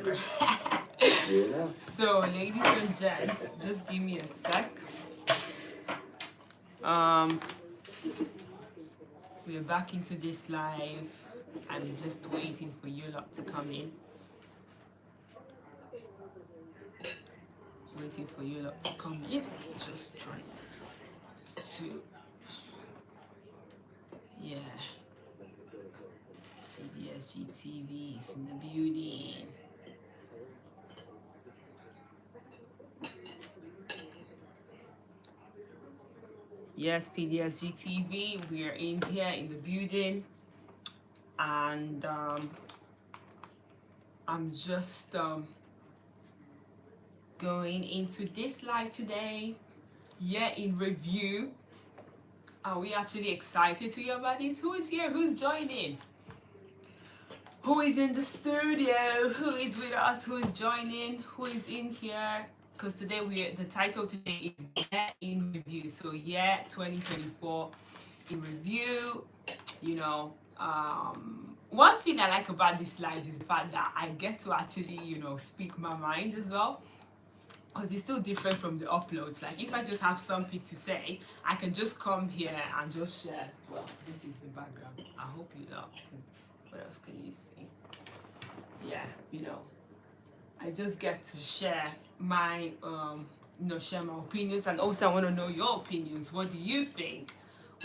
whatever. So, ladies and gents, just give me a sec. We're back into this live. I'm just waiting for you lot to come in. Waiting for you lot to come in. Just trying to, yeah. PDSG TV is in the building. Yes, PDSG TV, we are in here in the building, and I'm just going into this live today. Yeah, in review. Are we actually excited to hear about this? Who is here? Who's joining? Who is in the studio? Who is with us? Who is joining? Who is in here? Because today the title today is Yeah in Review. So yeah, 2024 in review. You know, one thing I like about this live is the fact that I get to actually, you know, speak my mind as well. Because it's still different from the uploads. Like if I just have something to say, I can just come here and just share. Well, this is the background. I hope you know. What else can you see? Yeah, you know, I just get to share my share my opinions, and also I want to know your opinions. What do you think?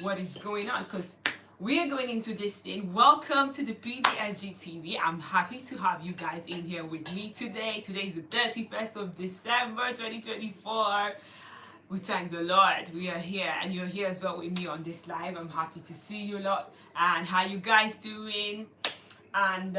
What is going on? Because we are going into this thing. Welcome to the PDSG TV. I'm happy to have you guys in here with me today. Today is the 31st of December 2024. We thank the Lord. We are here, and you're here as well with me on this live. I'm happy to see you a lot. And how you guys doing? And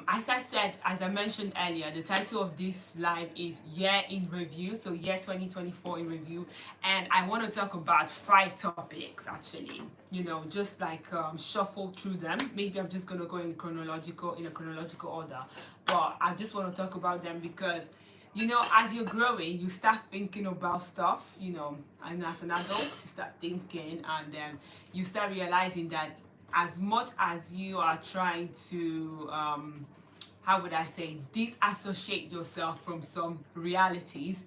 as I said, as I mentioned earlier, the title of this live is Year in Review. So year 2024 in review. And I want to talk about 5 topics actually. You know, just like shuffle through them. Maybe I'm just going to go in a chronological order. But I just want to talk about them because, you know, as you're growing, you start thinking about stuff, you know, and as an adult, you start thinking, and then you start realizing that as much as you are trying to, how would I say, disassociate yourself from some realities,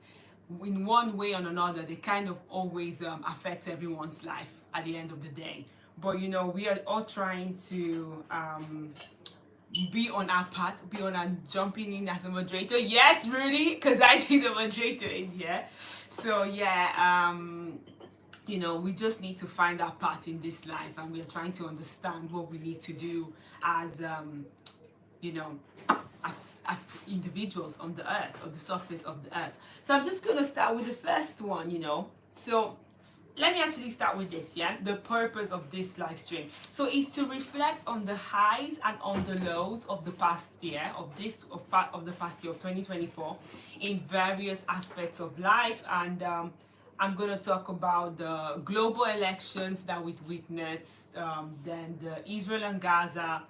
in one way or another, they kind of always affect everyone's life at the end of the day. But, you know, we are all trying to be on our part, be on and jumping in as a moderator. Yes, Rudy, because I need a moderator in here. So, yeah, you know, we just need to find our part in this life, and we are trying to understand what we need to do as, you know, as individuals on the earth, or the surface of the earth. So I'm just going to start with the first one, you know. So let me actually start with this, yeah? The purpose of this live stream. So it's to reflect on the highs and on the lows of the past year, of the past year of 2024, in various aspects of life. And I'm going to talk about the global elections that we witnessed, then the Israel and Gaza,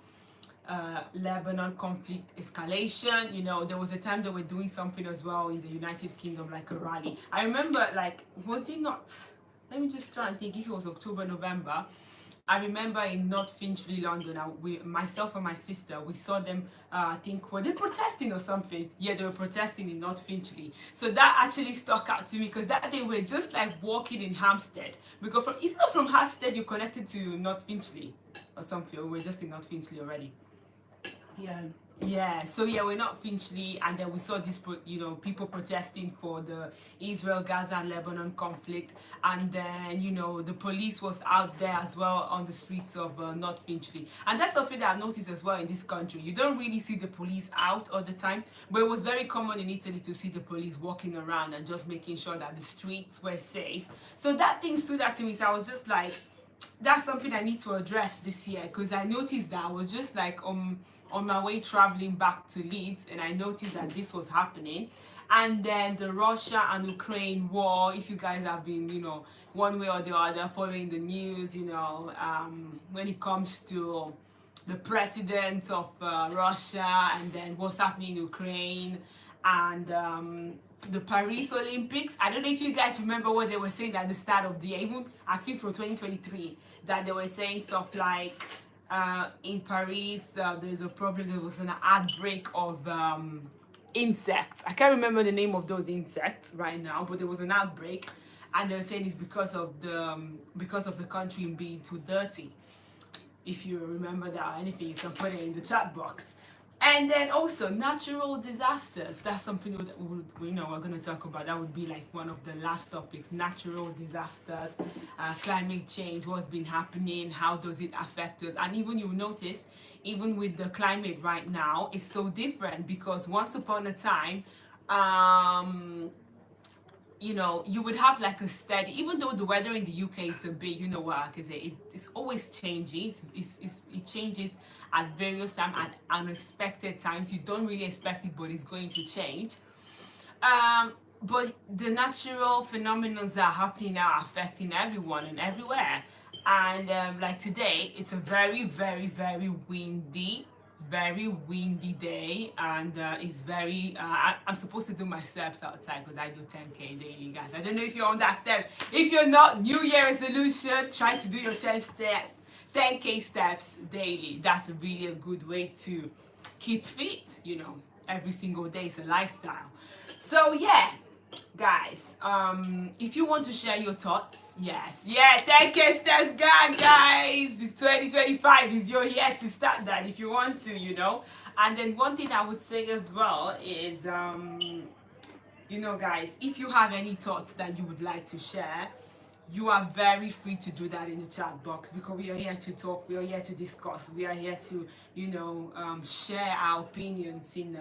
Lebanon conflict escalation. You know, there was a time they were doing something as well in the United Kingdom, like a rally. I remember, like, was it not, let me just try and think if it was October, November. I remember in North Finchley, London, myself and my sister, we saw them, I think, were they protesting or something? Yeah, they were protesting in North Finchley. So that actually stuck out to me, because that day we're just like walking in Hampstead. Because it's not from Hampstead you're connected to North Finchley or something. We're just in North Finchley already. Yeah, so yeah, we're not Finchley, and then we saw this, you know, people protesting for the Israel, Gaza, and Lebanon conflict, and then, you know, the police was out there as well on the streets of North Finchley, and that's something that I've noticed as well in this country. You don't really see the police out all the time, but it was very common in Italy to see the police walking around and just making sure that the streets were safe. So that thing stood out to me, so I was just like, that's something I need to address this year, because I noticed that I was just like on my way traveling back to Leeds, and I noticed that this was happening. And then the Russia and Ukraine war, if you guys have been, you know, one way or the other following the news, you know, when it comes to the president of Russia, and then what's happening in Ukraine, and the Paris Olympics. I don't know if you guys remember what they were saying at the start of the year, even I think for 2023, that they were saying stuff like, in Paris, there's a problem. There was an outbreak of insects. I can't remember the name of those insects right now, but there was an outbreak, and they were saying it's because of the country being too dirty. If you remember that or anything, you can put it in the chat box. And then also natural disasters. That's something that we're going to talk about. That would be like one of the last topics. Natural disasters, climate change, what's been happening, how does it affect us? And even you notice, even with the climate right now, it's so different because once upon a time, you would have like a steady, even though the weather in the UK is a bit, what I can say, it's always changes. It changes at various times, at unexpected times. You don't really expect it, but it's going to change. But the natural phenomena that are happening now are affecting everyone and everywhere. And like today, it's a very, very, very windy day, and it's very I'm supposed to do my steps outside because I do 10k daily, guys. I don't know if you're on that step. If you're not, New Year resolution, try to do your 10k steps daily. That's really a good way to keep fit. Every single day is a lifestyle. So yeah, guys, if you want to share your thoughts, yes, 10k steps gone, guys. 2025 is your year to start that if you want to. And then one thing I would say as well is guys, if you have any thoughts that you would like to share, you are very free to do that in the chat box, because we are here to talk, we are here to discuss, we are here to share our opinions in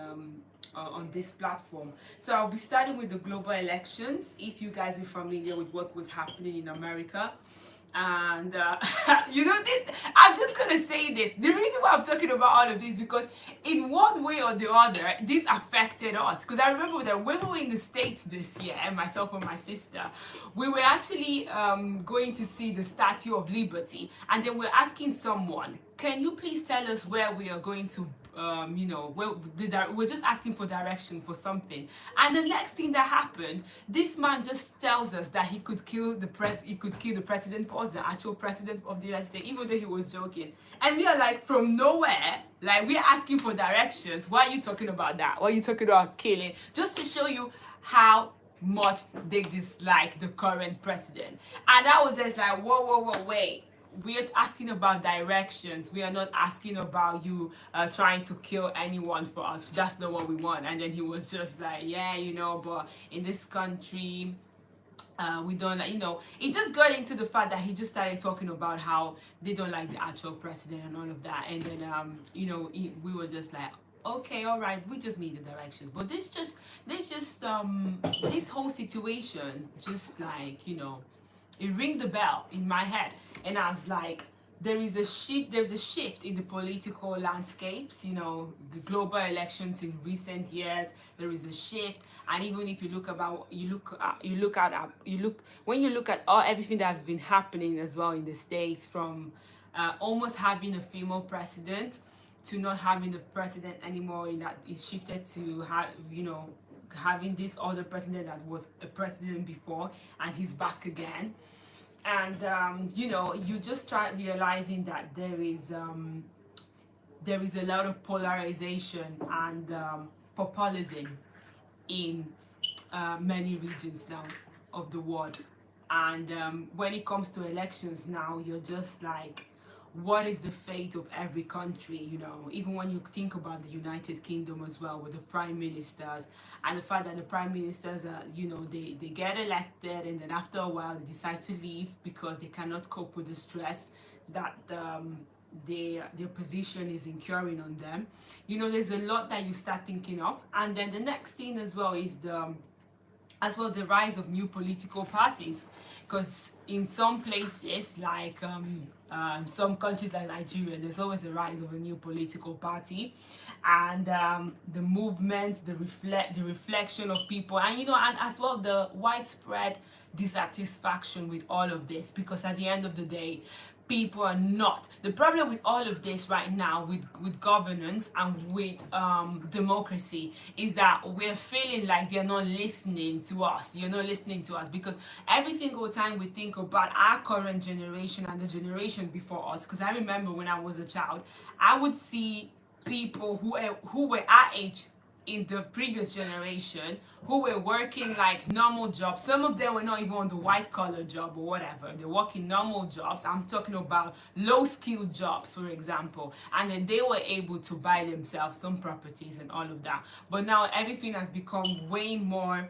on this platform. So I'll be starting with the global elections. If you guys are familiar with what was happening in America, and I'm just gonna say this. The reason why I'm talking about all of this, because in one way or the other, this affected us. Because I remember that when we were in the States this year, myself and my sister, we were actually going to see the Statue of Liberty, and then we're asking someone, can you please tell us where we are going to we're just asking for direction for something, and the next thing that happened, this man just tells us that he could kill the president for us, the actual president of the United States, even though he was joking. And we are like, from nowhere, like, we're asking for directions. Why are you talking about that? Why are you talking about killing? Just to show you how much they dislike the current president. And I was just like, whoa, wait. We're asking about directions. We are not asking about you trying to kill anyone for us. That's not what we want. And then he was just like, yeah, but in this country, we don't it just got into the fact that he just started talking about how they don't like the actual president and all of that. And then we were just like, okay, all right, we just need the directions. But this whole situation just like it rang the bell in my head, and I was like, there's a shift in the political landscapes. The global elections in recent years, there is a shift. And even if when you look at everything that has been happening as well in the States, from almost having a female president to not having the president anymore, in that it shifted to having this other president that was a president before, and he's back again. And you just start realizing that there is a lot of polarization and populism in many regions now of the world. And when it comes to elections now, you're just like, what is the fate of every country? Even when you think about the United Kingdom as well, with the prime ministers, and the fact that the prime ministers are, they get elected, and then after a while they decide to leave because they cannot cope with the stress that their position is incurring on them. There's a lot that you start thinking of. And then the next thing as well is the rise of new political parties, because in some places, like some countries like Nigeria, there's always a rise of a new political party, and the movement, the reflection of people, and and as well the widespread dissatisfaction with all of this, because at the end of the day, people are not. The problem with all of this right now, with governance and with democracy, is that we're feeling like they're not listening to us. You're not listening to us, because every single time we think about our current generation and the generation before us, because I remember when I was a child, I would see people who were our age in the previous generation who were working like normal jobs. Some of them were not even on the white collar job or whatever. They work in normal jobs. I'm talking about low skilled jobs, for example. And then they were able to buy themselves some properties and all of that. But now everything has become way more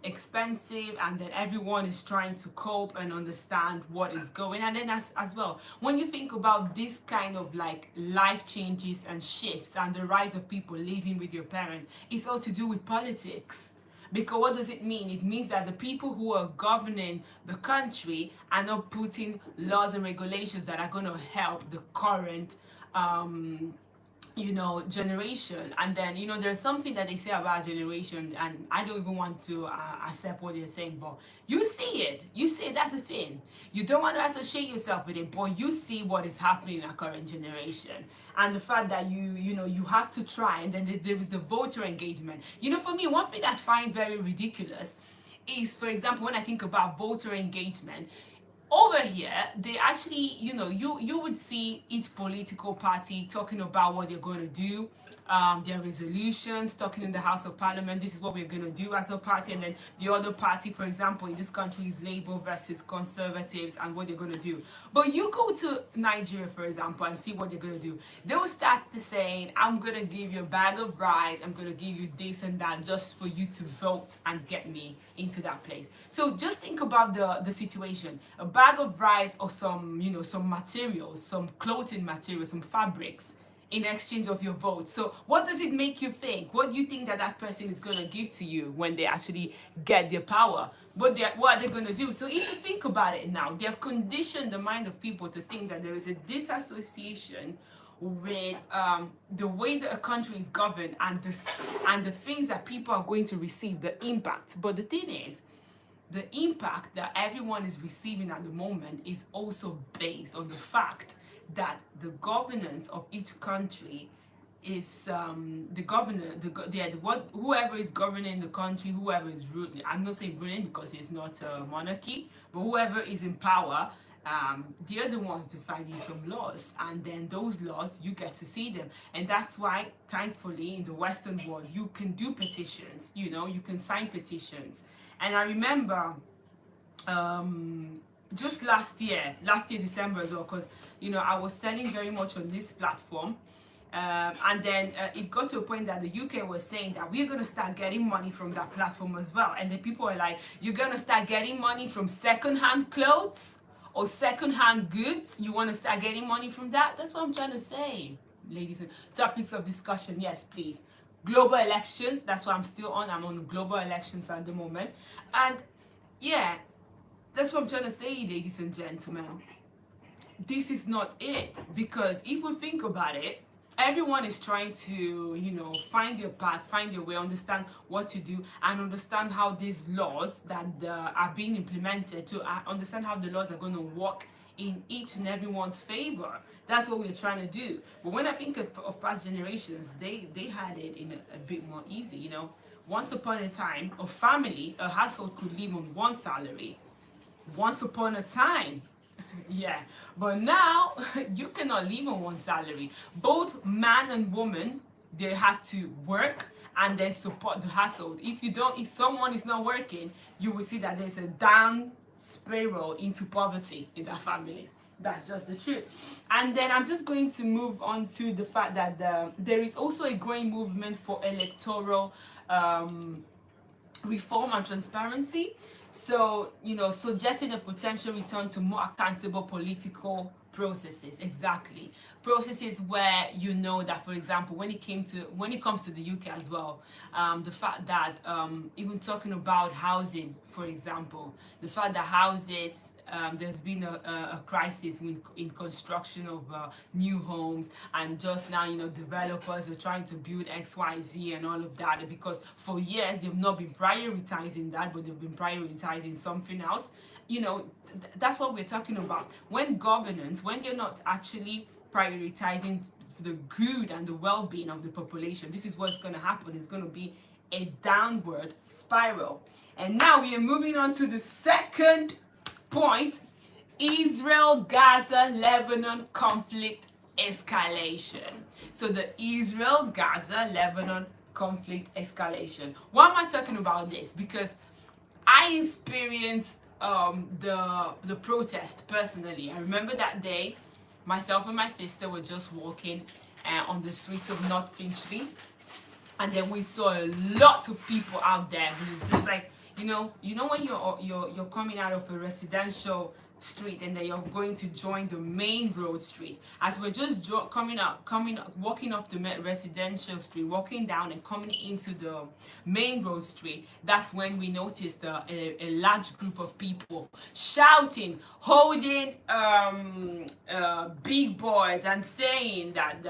expensive, and then everyone is trying to cope and understand what is going. And then as well, when you think about this kind of like life changes and shifts and the rise of people living with your parent, it's all to do with politics. Because what does it mean? It means that the people who are governing the country are not putting laws and regulations that are going to help the current generation. And then there's something that they say about generation, and I don't even want to accept what they're saying, but you see it, that's the thing. You don't want to associate yourself with it, but you see what is happening in our current generation, and the fact that you have to try. And then there is the voter engagement. For me, one thing I find very ridiculous is, for example, when I think about voter engagement, over here, they actually, you would see each political party talking about what they're going to do, their resolutions, talking in the House of Parliament, this is what we're going to do as a party. And then the other party, for example, in this country is Labour versus Conservatives and what they're going to do. But you go to Nigeria, for example, and see what they're going to do. They will start saying, I'm going to give you a bag of rice, I'm going to give you this and that just for you to vote and get me into that place. So just think about the situation. A bag of rice or some materials, some clothing materials, some fabrics in exchange of your vote. So what does it make you think? What do you think that person is going to give to you when they actually get their power? What are they going to do? So if you think about it now, they have conditioned the mind of people to think that there is a disassociation with the way that a country is governed and the things that people are going to receive, the impact. But the thing is, the impact that everyone is receiving at the moment is also based on the fact that the governance of each country is whoever is governing the country, whoever is ruling. I'm not saying ruling because it's not a monarchy, but whoever is in power, they're the ones deciding some laws, and then those laws you get to see them. And that's why, thankfully, in the Western world, you can do petitions. You can sign petitions. And I remember just last year December as well, because I was selling very much on this platform, and then it got to a point that the UK was saying that we're going to start getting money from that platform as well. And then people were like, you're going to start getting money from second-hand clothes or second-hand goods? You want to start getting money from that? That's what I'm trying to say, ladies. And topics of discussion, yes, please. Global elections, that's what I'm still on. I'm on global elections at the moment. And yeah, that's what I'm trying to say, ladies and gentlemen. This is not it. Because if we think about it, everyone is trying to, find their path, find their way, understand what to do, and understand how these laws that are being implemented, to understand how the laws are going to work in each and everyone's favor. That's what we're trying to do. But when I think of past generations, they had it in a bit more easy, Once upon a time, a household could live on one salary. Once upon a time. Yeah, but now you cannot live on one salary. Both man and woman, they have to work and then support the household. If someone is not working, you will see that there's a down spiral into poverty in that family. That's just the truth. And then I'm just going to move on to the fact that there is also a growing movement for electoral reform and transparency. So, suggesting a potential return to more accountable political processes. Exactly. Processes where that, for example, when it comes to the UK as well, the fact that even talking about housing, for example, the fact that houses, there's been a crisis in construction of new homes, and just now, developers are trying to build XYZ and all of that, because for years they've not been prioritizing that, but they've been prioritizing something else. That's what we're talking about. When they're not actually prioritizing the good and the well-being of the population, this is what's going to happen. It's going to be a downward spiral. And now we are moving on to the second point: Israel-Gaza-Lebanon conflict escalation. So the Israel-Gaza-Lebanon conflict escalation. Why am I talking about this? Because I experienced the protest personally. I remember that day, myself and my sister were just walking on the streets of North Finchley, and then we saw a lot of people out there who was just like, when you're coming out of a residential street and then you're going to join the main road street. As we're just walking off the residential street, walking down and coming into the main road street, that's when we noticed a large group of people shouting, holding big boards and saying that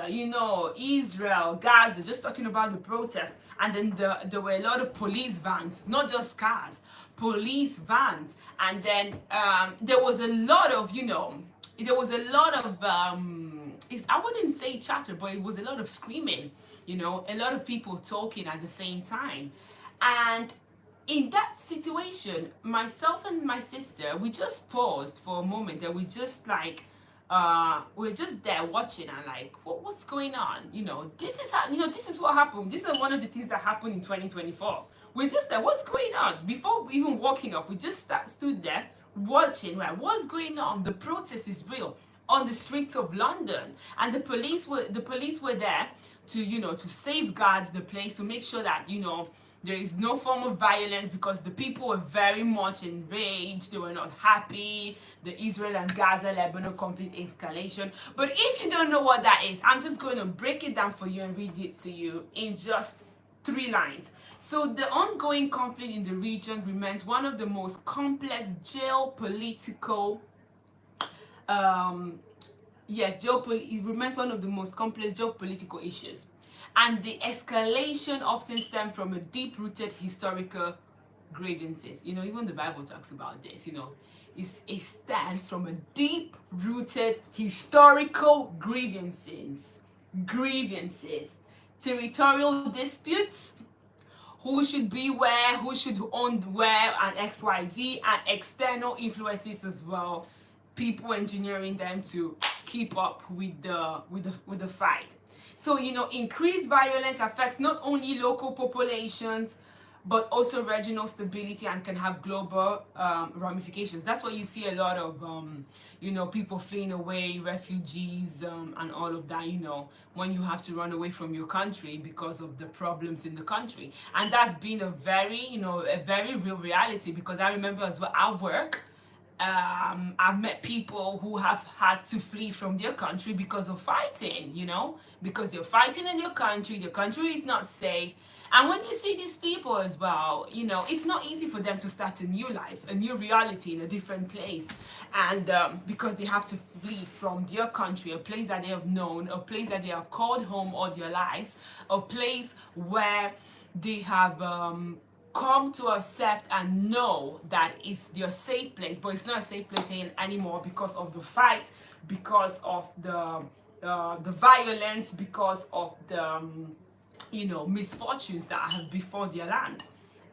Israel, Gaza, just talking about the protest. And then there were a lot of police vans, not just cars, police vans. And then there was a lot of, I wouldn't say chatter, but it was a lot of screaming, a lot of people talking at the same time. And in that situation, myself and my sister, we just paused for a moment, and we just like, we're just there watching and like, what's going on? This is how, this is what happened. This is one of the things that happened in 2024. We're just there, what's going on? Before even walking off, we just stood there watching, right? What's going on? The protest is real on the streets of London, and the police were there to safeguard the place, to make sure that there is no form of violence, because the people were very much enraged. They were not happy. The Israel and Gaza Lebanon conflict escalation. But if you don't know what that is, I'm just going to break it down for you and read it to you in just 3 lines. So the ongoing conflict in the region remains one of the most complex geopolitical it remains one of the most complex geopolitical issues. And the escalation often stems from a deep-rooted historical grievances. Even the Bible talks about this, it stems from a deep-rooted historical grievances, territorial disputes, who should be where, who should own where, and XYZ, and external influences as well. People engineering them to keep up with the fight. So, increased violence affects not only local populations, but also regional stability, and can have global ramifications. That's why you see a lot of, people fleeing away, refugees, and all of that, when you have to run away from your country because of the problems in the country. And that's been a very real reality, because I remember as well at work, I've met people who have had to flee from their country because of fighting, because they're fighting in their country is not safe. And when you see these people as well, it's not easy for them to start a new life, a new reality in a different place. And because they have to flee from their country, a place that they have known, a place that they have called home all their lives, a place where they have come to accept and know that it's their safe place, but it's not a safe place anymore because of the fight, because of the violence, because of the misfortunes that have before their land.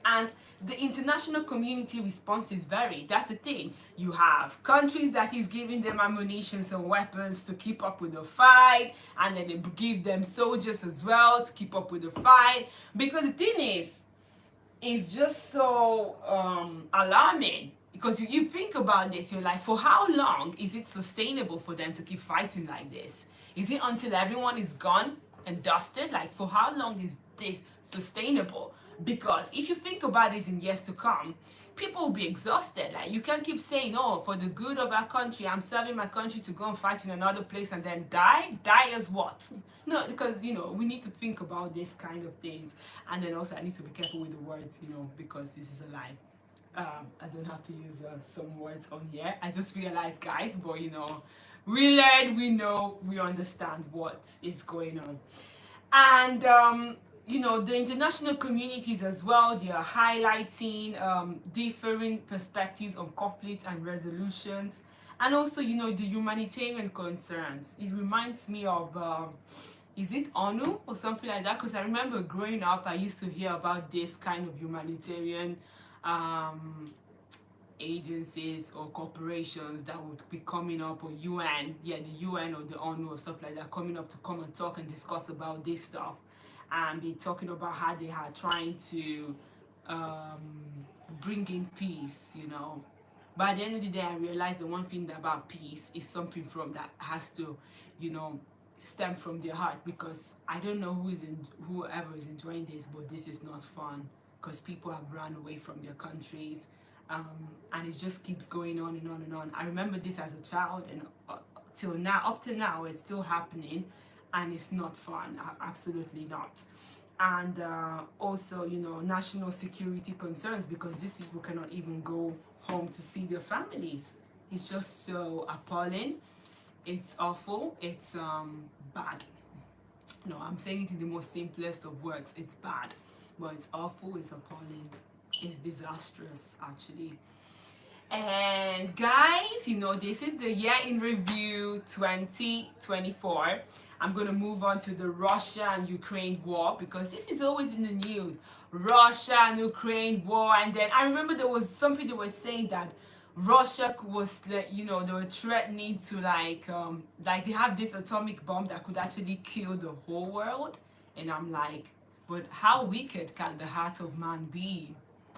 And the international community responses vary. That's the thing. You have countries that is giving them ammunition and weapons to keep up with the fight, and then they give them soldiers as well to keep up with the fight. Because the thing is, it's just so alarming, because you think about this, you're like, for how long is it sustainable for them to keep fighting like this? Is it until everyone is gone and dusted? Like, for how long is this sustainable? Because if you think about this in years to come, people will be exhausted. Like, you can't keep saying, oh, for the good of our country, I'm serving my country to go and fight in another place and then die as what? No, because we need to think about this kind of things. And then also I need to be careful with the words, because this is a lie. I don't have to use some words on here. I just realized, guys, but we learn, we know, we understand what is going on. And the international communities as well, they are highlighting different perspectives on conflict and resolutions, and also the humanitarian concerns. It reminds me of is it ONU or something like that? Because I remember growing up, I used to hear about this kind of humanitarian agencies or corporations that would be coming up, or UN, the UN or the ONU or stuff like that, coming up to come and talk and discuss about this stuff. and be talking about how they are trying to bring in peace, you know. But at the end of the day, I realized the one thing about peace is something from that has to, you know, stem from their heart, because I don't know whoever is enjoying this, but this is not fun because people have run away from their countries, and it just keeps going on and on and on. I remember this as a child, and till now, up to now, it's still happening, and it's not fun. Absolutely not. And also, you know, national security concerns, because these people cannot even go home to see their families. It's just so appalling. It's awful. It's bad. No, I'm saying it in the most simplest of words. It's bad, but it's awful. It's appalling. It's disastrous, actually. And guys, you know, this is the year in review 2024. I'm going to move on to the Russia and Ukraine war, because this is always in the news. Russia and Ukraine war. And then I remember there was something they were saying that Russia was, you know, they were threatening to like they have this atomic bomb that could actually kill the whole world. And I'm like, but how wicked can the heart of man be?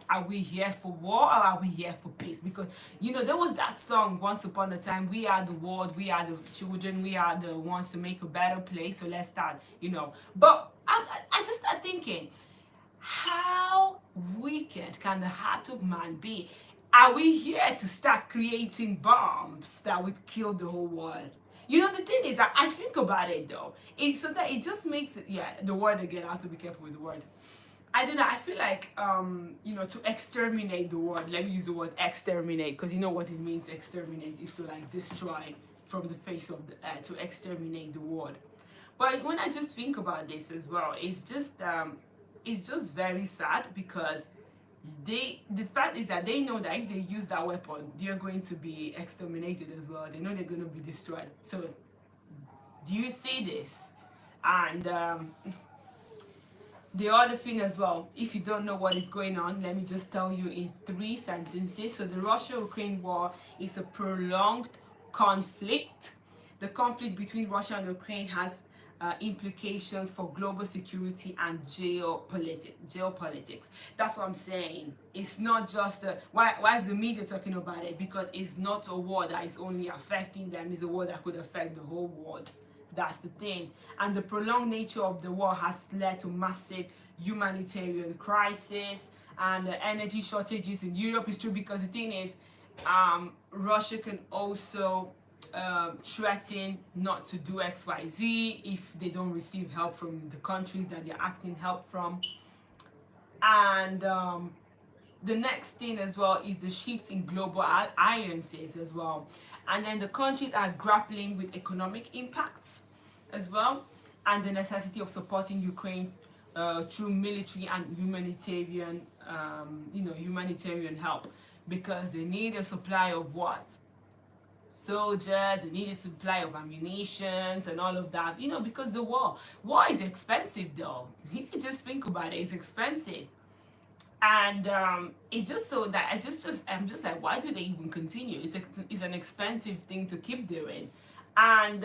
Are we here for war, or are we here for peace? Because, you know, there was that song, Once Upon a Time, we are the world, we are the children, we are the ones to make a better place, so let's start, you know. But I just start thinking, how wicked can the heart of man be? Are we here to start creating bombs that would kill the whole world? You know, the thing is, I think about it though. Sometimes it just makes it, yeah, the word again, I have to be careful with the word. I don't know, I feel like, you know, to exterminate the word, let me use the word exterminate, because you know what it means, exterminate is to like destroy from the face of the earth, to exterminate the word. But when I just think about this as well, it's just very sad, because the fact is that they know that if they use that weapon, they're going to be exterminated as well. They know they're going to be destroyed. So, do you see this? And the other thing as well, if you don't know what is going on, let me just tell you in 3 sentences. So the Russia-Ukraine war is a prolonged conflict. The conflict between Russia and Ukraine has implications for global security and geopolitics. That's what I'm saying. It's not just why is the media talking about it? Because it's not a war that is only affecting them. It's a war that could affect the whole world. That's the thing. And the prolonged nature of the war has led to massive humanitarian crisis and energy shortages in Europe. Is true, because the thing is, Russia can also threaten not to do XYZ if they don't receive help from the countries that they're asking help from. And the next thing as well is the shift in global alliances as well. And then the countries are grappling with economic impacts as well, and the necessity of supporting Ukraine through military and humanitarian, humanitarian help, because they need a supply of what? Soldiers, they need a supply of ammunition and all of that, you know, because the war is expensive though. If you just think about it, it's expensive. And it's just so that I'm just like, why do they even continue? It's an expensive thing to keep doing. And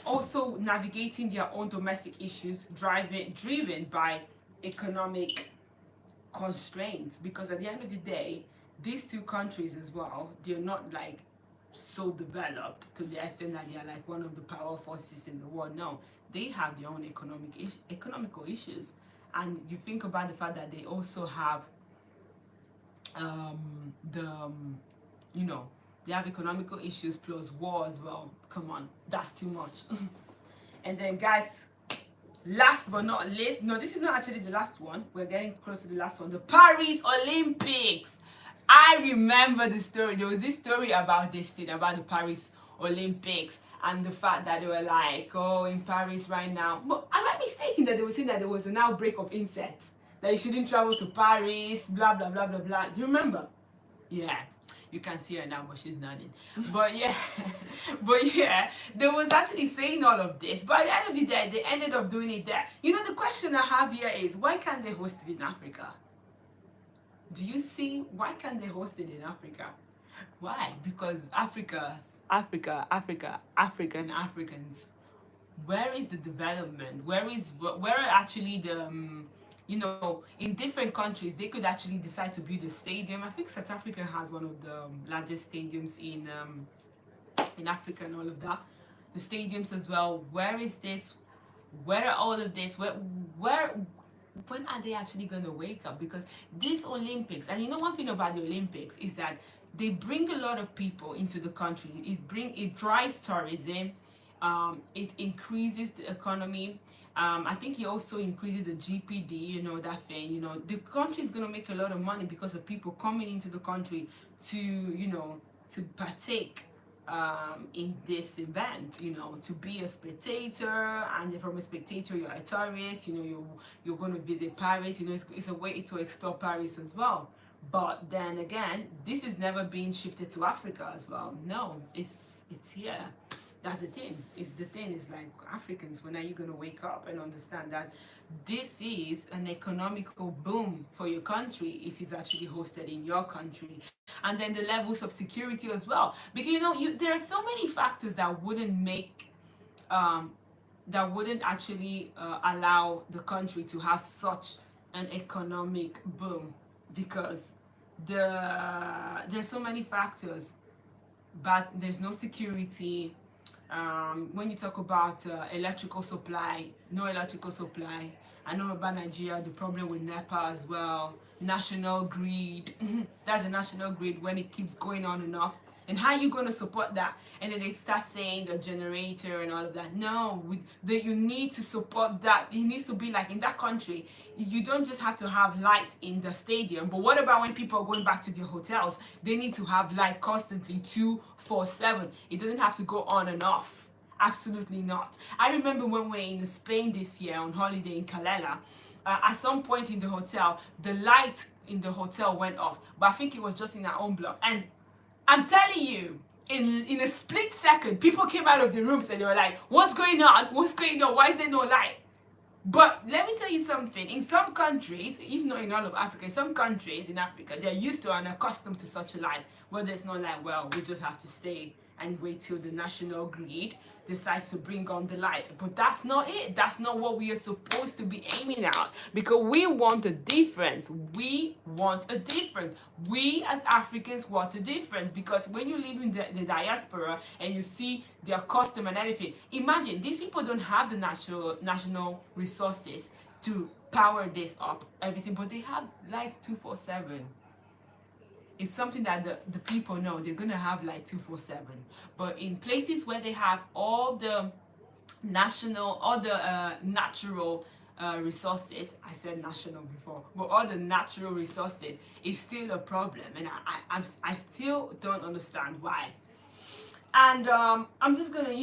also navigating their own domestic issues, driven by economic constraints, because at the end of the day, these two countries as well, they're not like so developed to the extent that they're like one of the power forces in the world. No, they have their own economical issues. And you think about the fact that they also have they have economical issues plus war as well. Come on, that's too much. And then guys, last but not least, no, this is not actually the last one, we're getting close to the last one, the Paris Olympics. I remember the story. There was this story about this thing, about the Paris Olympics, and the fact that they were like, oh, in Paris right now. But am I mistaken that they were saying that there was an outbreak of insects, that you shouldn't travel to Paris, blah, blah, blah, blah, blah. Do you remember? Yeah. You can see her now, but she's nodding. But yeah, they was actually saying all of this. But at the end of the day, they ended up doing it there. You know, the question I have here is, why can't they host it in Africa? Do you see? Why can't they host it in Africa? Why? Because African Africans where is the development? Where are actually the you know, in different countries they could actually decide to build a stadium. I think South Africa has one of the largest stadiums in Africa and all of that. The stadiums as well. Where is this? Where are all of this? Where when are they actually going to wake up? Because these Olympics, and you know one thing about the Olympics is that they bring a lot of people into the country. It drives tourism. It increases the economy. I think it also increases the GPD. You know that thing. You know the country is going to make a lot of money because of people coming into the country to to partake in this event, you know, to be a spectator, and from a spectator you're a tourist, you know, you're going to visit Paris, you know, it's a way to explore Paris as well. But then again, this is never being shifted to Africa as well. No, it's here. That's the thing. It's the thing is like, Africans, when are you going to wake up and understand that this is an economical boom for your country if it's actually hosted in your country? And then the levels of security as well, because you know, there are so many factors that wouldn't make that wouldn't actually allow the country to have such an economic boom, because there's so many factors, but there's no security. When you talk about electrical supply, no electrical supply. I know about Nigeria, the problem with NEPA as well. National grid, that's a national grid when it keeps going on and off. And how are you going to support that? And then they start saying the generator and all of that. No, you need to support that. It needs to be like in that country. You don't just have to have light in the stadium. But what about when people are going back to their hotels? They need to have light constantly, 24/7. It doesn't have to go on and off. Absolutely not. I remember when we were in Spain this year on holiday in Calella. At some point in the hotel, the light in the hotel went off. But I think it was just in our own block. And I'm telling you, in a split second, people came out of the rooms and they were like, what's going on? What's going on? Why is there no light? But let me tell you something. In some countries, even not in all of Africa, in some countries in Africa, they're used to and accustomed to such a life. Where there's no light, well, we just have to stay and wait till the national grid decides to bring on the light. But that's not it. That's not what we are supposed to be aiming at, because we want a difference. We want a difference. We as Africans want a difference, because when you live in the diaspora and you see their custom and everything, imagine these people don't have the national resources to power this up, everything, but they have lights 24/7. It's something that the people know they're gonna have like 24/7. But in places where they have all the natural resources, I said national before, but all the natural resources is still a problem, and I still don't understand why. And I'm just gonna,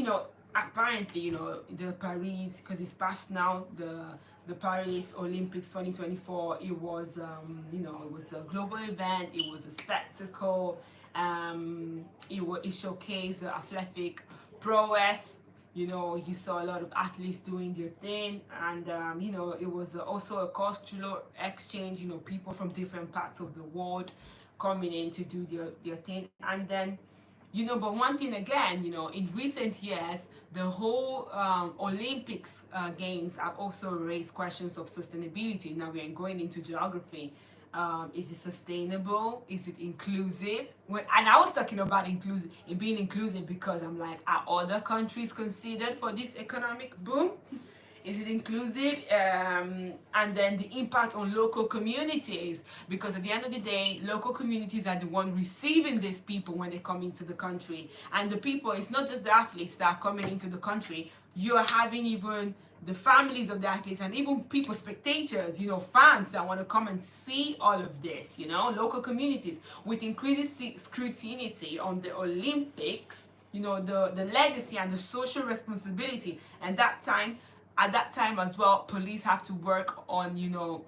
apparently, the Paris, because it's past now, the Paris Olympics 2024, it was, it was a global event, it was a spectacle, it showcased athletic prowess. You saw a lot of athletes doing their thing, and, it was also a cultural exchange, people from different parts of the world coming in to do their thing. And then, but one thing again, in recent years, the whole Olympics games have also raised questions of sustainability. Now we are going into geography. Is it sustainable? Is it inclusive? And I was talking about being inclusive, because I'm like, are other countries considered for this economic boom? Is it inclusive? And then the impact on local communities, because at the end of the day, local communities are the one receiving these people when they come into the country. And the people, it's not just the athletes that are coming into the country. You're having even the families of the athletes, and even people, spectators, fans that want to come and see all of this, local communities. With increasing scrutiny on the Olympics, the legacy and the social responsibility, and at that time as well, police have to work on,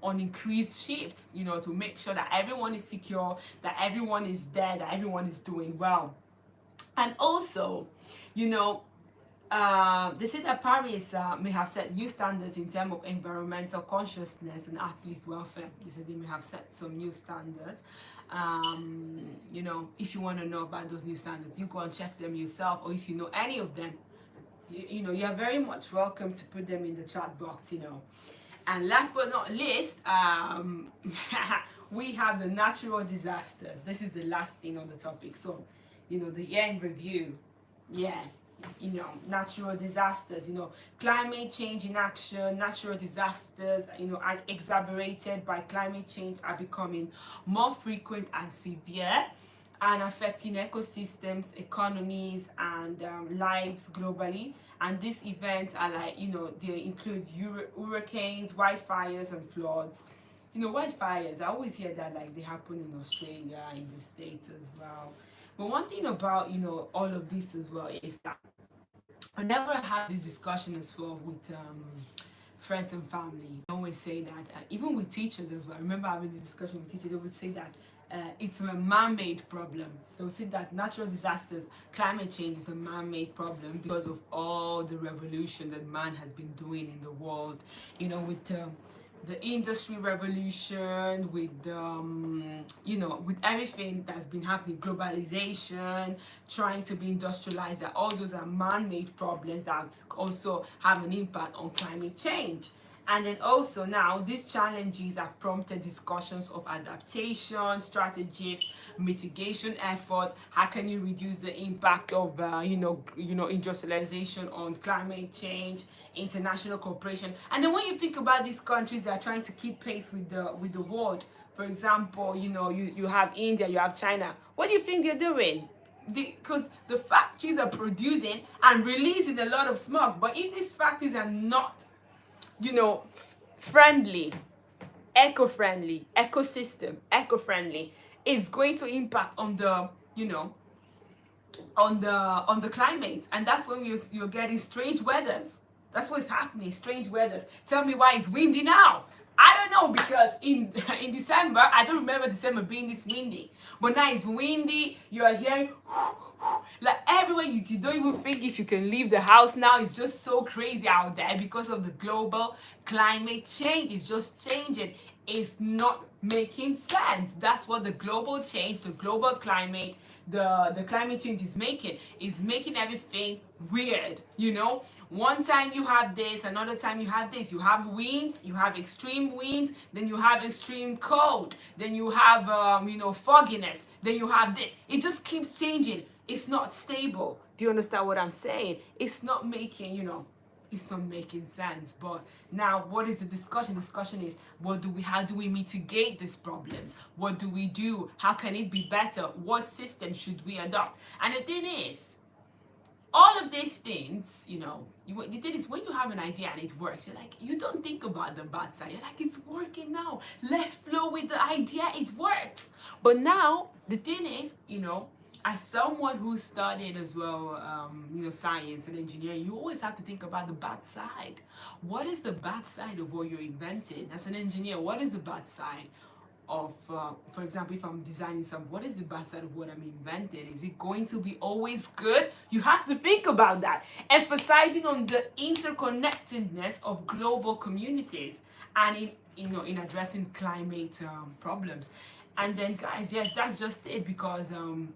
on increased shifts, to make sure that everyone is secure, that everyone is there, that everyone is doing well. And also, they say that Paris may have set new standards in terms of environmental consciousness and athlete welfare. They said they may have set some new standards. If you want to know about those new standards, you go and check them yourself, or if you know any of them, you're very much welcome to put them in the chat box. And last but not least, we have the natural disasters. This is the last thing on the topic. So, the year in review. Yeah, natural disasters, climate change in action. Natural disasters, are exacerbated by climate change, are becoming more frequent and severe and affecting ecosystems, economies, and lives globally. And these events are like, they include hurricanes, wildfires, and floods. Wildfires, I always hear that like they happen in Australia, in the States as well. But one thing about, all of this as well is that whenever I have this discussion as well with friends and family, they always say that, even with teachers as well, I remember having this discussion with teachers, they would say that it's a man-made problem. They would say that natural disasters, climate change is a man-made problem because of all the revolution that man has been doing in the world, with the industry revolution, with with everything that's been happening, globalization, trying to be industrialized, that all those are man-made problems that also have an impact on climate change. And then also now these challenges have prompted discussions of adaptation strategies, mitigation efforts. How can you reduce the impact of industrialization on climate change, international cooperation? And then when you think about these countries that are trying to keep pace with the world, for example, you have India, you have China. What do you think they're doing? Because the factories are producing and releasing a lot of smog. But if these factories are not friendly, eco-friendly, ecosystem, eco-friendly, it's going to impact on the, on the climate. And that's when you're getting strange weathers. That's what's happening, strange weathers. Tell me why it's windy now. I don't know, because in in December, I don't remember December being this windy. But now it's windy, you are hearing like everywhere. You don't even think if you can leave the house now. It's just so crazy out there because of the global climate change. It's just changing. It's not making sense. That's what the global change, the global climate, the climate change is making everything weird. One time you have this, another time you have this. You have winds, you have extreme winds, then you have extreme cold, then you have fogginess, then you have this. It just keeps changing. It's not stable. Do you understand what I'm saying? It's not making it's not making sense. But now, what is the discussion? Discussion is, how do we mitigate these problems? What do we do? How can it be better? What system should we adopt? And the thing is, all of these things, the thing is, when you have an idea and it works, you're like, you don't think about the bad side. You're like, it's working now. Let's flow with the idea. It works. But now, the thing is, as someone who studied as well, science and engineering, you always have to think about the bad side. What is the bad side of what you're inventing? As an engineer, what is the bad side of, for example, if I'm designing something, what is the bad side of what I'm inventing? Is it going to be always good? You have to think about that. Emphasizing on the interconnectedness of global communities and in addressing climate problems. And then, guys, yes, that's just it, because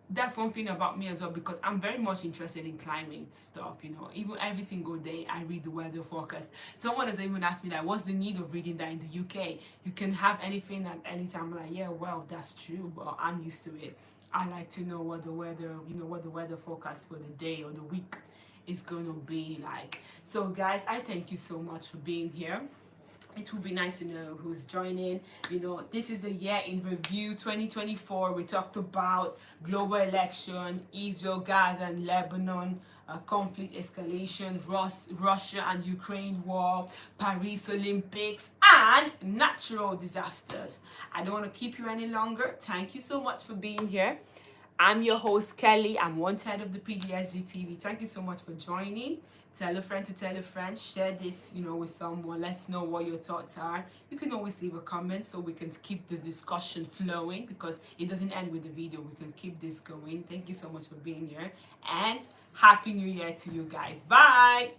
that's one thing about me as well, because I'm very much interested in climate stuff. Even every single day I read the weather forecast. Someone has even asked me, like, what's the need of reading that in the UK? You can have anything at any time. I'm like, yeah, well, that's true, but I'm used to it. I like to know what the weather, what the weather forecast for the day or the week is going to be like. So, guys, I thank you so much for being here. It would be nice to know who's joining. This is the year in review 2024. We talked about global election, Israel, Gaza, and Lebanon, conflict escalation, Russia and Ukraine war, Paris Olympics, and natural disasters. I don't want to keep you any longer. Thank you so much for being here. I'm your host, Kelly. I'm one third of the PDSG TV. Thank you so much for joining. Tell a friend to tell a friend. Share this, with someone. Let's know what your thoughts are. You can always leave a comment so we can keep the discussion flowing, because it doesn't end with the video. We can keep this going. Thank you so much for being here, and Happy New Year to you guys. Bye.